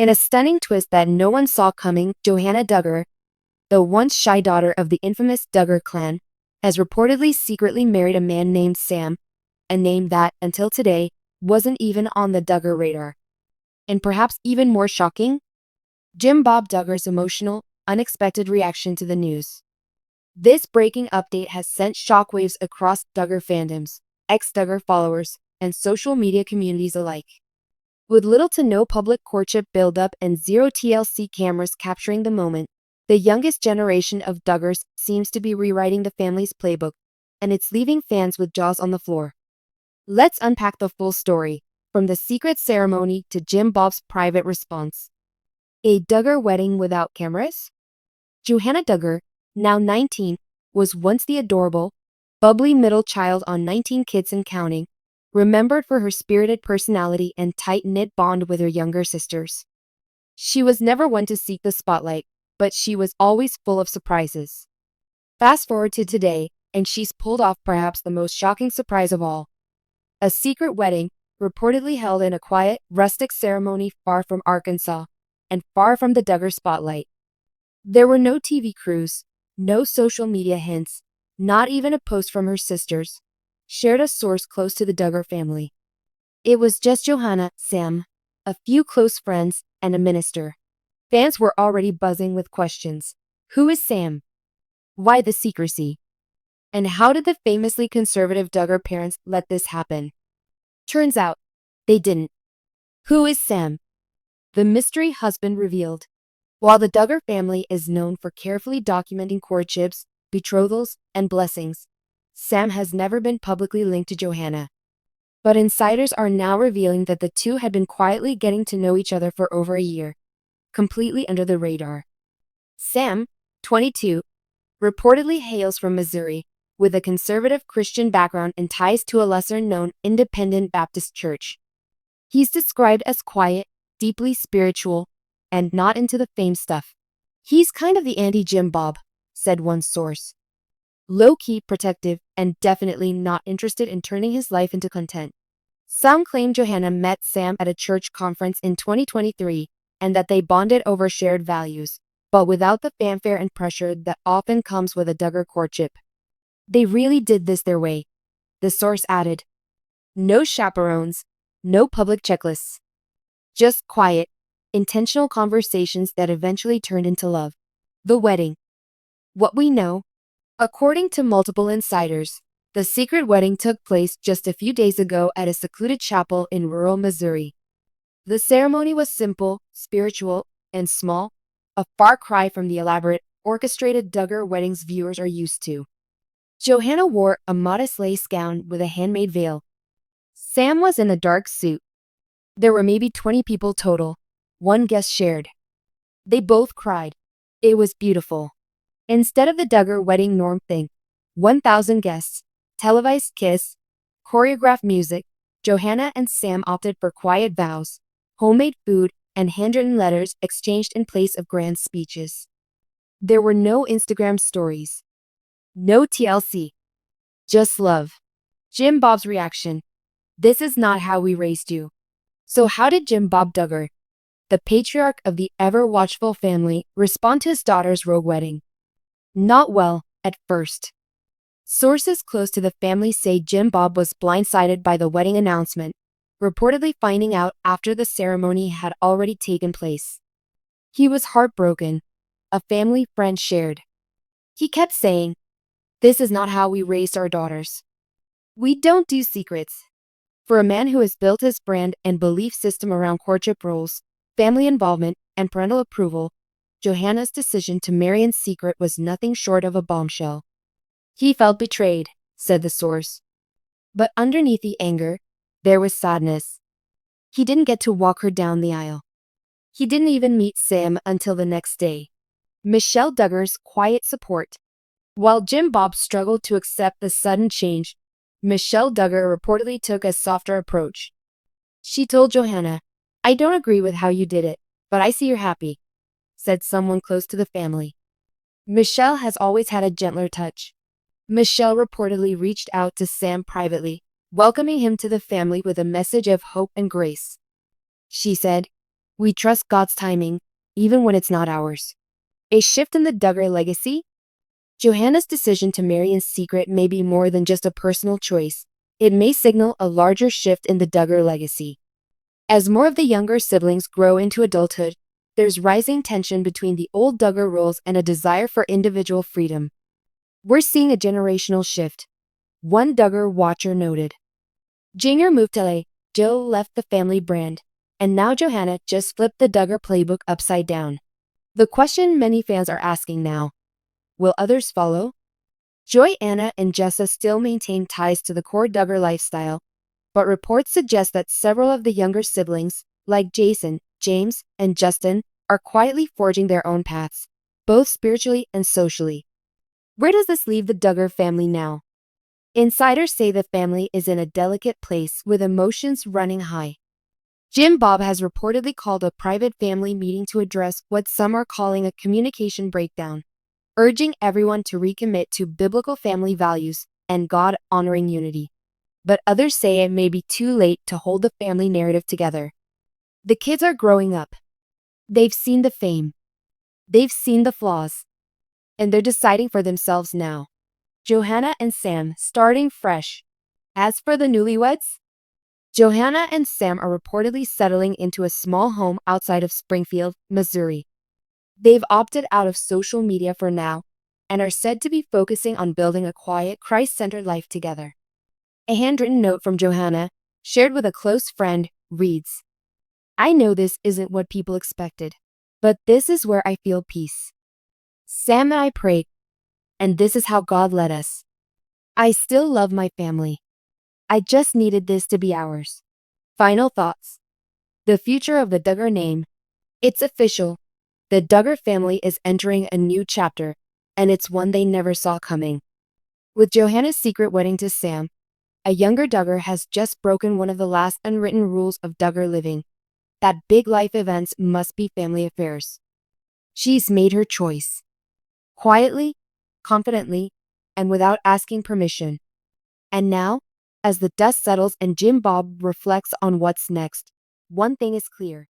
In a stunning twist that no one saw coming, Johanna Duggar, the once shy daughter of the infamous Duggar clan, has reportedly secretly married a man named Sam, a name that, until today, wasn't even on the Duggar radar. And perhaps even more shocking, Jim Bob Duggar's emotional, unexpected reaction to the news. This breaking update has sent shockwaves across Duggar fandoms, ex-Duggar followers, and social media communities alike. With little to no public courtship buildup and zero TLC cameras capturing the moment, the youngest generation of Duggars seems to be rewriting the family's playbook, and it's leaving fans with jaws on the floor. Let's unpack the full story, from the secret ceremony to Jim Bob's private response. A Duggar wedding without cameras? Johanna Duggar, now 19, was once the adorable, bubbly middle child on 19 Kids and Counting, remembered for her spirited personality and tight-knit bond with her younger sisters. She was never one to seek the spotlight, but she was always full of surprises. Fast forward to today, and she's pulled off perhaps the most shocking surprise of all. A secret wedding, reportedly held in a quiet, rustic ceremony far from Arkansas, and far from the Duggar spotlight. There were no TV crews, no social media hints, not even a post from her sisters, shared a source close to the Duggar family. It was just Johanna, Sam, a few close friends, and a minister. Fans were already buzzing with questions. Who is Sam? Why the secrecy? And how did the famously conservative Duggar parents let this happen? Turns out, they didn't. Who is Sam? The mystery husband revealed. While the Duggar family is known for carefully documenting courtships, betrothals, and blessings, Sam has never been publicly linked to Johanna. But insiders are now revealing that the two had been quietly getting to know each other for over a year, completely under the radar. Sam, 22, reportedly hails from Missouri, with a conservative Christian background and ties to a lesser-known independent Baptist church. He's described as quiet, deeply spiritual, and not into the fame stuff. He's kind of the anti-Jim Bob, said one source. Low-key protective and definitely not interested in turning his life into content. Some claim Johanna met Sam at a church conference in 2023 and that they bonded over shared values, but without the fanfare and pressure that often comes with a Duggar courtship. They really did this their way, the source added. No chaperones, no public checklists. Just quiet, intentional conversations that eventually turned into love. The wedding. What we know. According to multiple insiders, the secret wedding took place just a few days ago at a secluded chapel in rural Missouri. The ceremony was simple, spiritual, and small, a far cry from the elaborate, orchestrated Duggar weddings viewers are used to. Johanna wore a modest lace gown with a handmade veil. Sam was in a dark suit. There were maybe 20 people total, one guest shared. They both cried. It was beautiful. Instead of the Duggar wedding norm thing, 1,000 guests, televised kiss, choreographed music, Johanna and Sam opted for quiet vows, homemade food, and handwritten letters exchanged in place of grand speeches. There were no Instagram stories. No TLC. Just love. Jim Bob's reaction. This is not how we raised you. So how did Jim Bob Duggar, the patriarch of the ever-watchful family, respond to his daughter's rogue wedding? Not well, at first. Sources close to the family say Jim Bob was blindsided by the wedding announcement, reportedly finding out after the ceremony had already taken place. He was heartbroken, a family friend shared. He kept saying, "This is not how we raised our daughters. We don't do secrets." For a man who has built his brand and belief system around courtship roles, family involvement, and parental approval, Johanna's decision to marry in secret was nothing short of a bombshell. He felt betrayed, said the source. But underneath the anger, there was sadness. He didn't get to walk her down the aisle. He didn't even meet Sam until the next day. Michelle Duggar's quiet support. While Jim Bob struggled to accept the sudden change, Michelle Duggar reportedly took a softer approach. She told Johanna, "I don't agree with how you did it, but I see you're happy," said someone close to the family. Michelle has always had a gentler touch. Michelle reportedly reached out to Sam privately, welcoming him to the family with a message of hope and grace. She said, We trust God's timing, even when it's not ours. A shift in the Duggar legacy? Johanna's decision to marry in secret may be more than just a personal choice. It may signal a larger shift in the Duggar legacy. As more of the younger siblings grow into adulthood, there's rising tension between the old Duggar rules and a desire for individual freedom. We're seeing a generational shift. One Duggar watcher noted. Jinger moved to LA, Jill left the family brand, and now Johanna just flipped the Duggar playbook upside down. The question many fans are asking now: will others follow? Johanna and Jessa still maintain ties to the core Duggar lifestyle, but reports suggest that several of the younger siblings, like Jason, James, and Justin, are quietly forging their own paths, both spiritually and socially. Where does this leave the Duggar family now? Insiders say the family is in a delicate place with emotions running high. Jim Bob has reportedly called a private family meeting to address what some are calling a communication breakdown, urging everyone to recommit to biblical family values and God-honoring unity. But others say it may be too late to hold the family narrative together. The kids are growing up. They've seen the fame. They've seen the flaws. And they're deciding for themselves now. Johanna and Sam starting fresh. As for the newlyweds, Johanna and Sam are reportedly settling into a small home outside of Springfield, Missouri. They've opted out of social media for now and are said to be focusing on building a quiet, Christ-centered life together. A handwritten note from Johanna, shared with a close friend, reads, "I know this isn't what people expected, but this is where I feel peace. Sam and I prayed, and this is how God led us. I still love my family. I just needed this to be ours." Final thoughts. The future of the Duggar name. It's official. The Duggar family is entering a new chapter, and it's one they never saw coming. With Johanna's secret wedding to Sam, a younger Duggar has just broken one of the last unwritten rules of Duggar living, that big life events must be family affairs. She's made her choice. Quietly, confidently, and without asking permission. And now, as the dust settles and Jim Bob reflects on what's next, one thing is clear.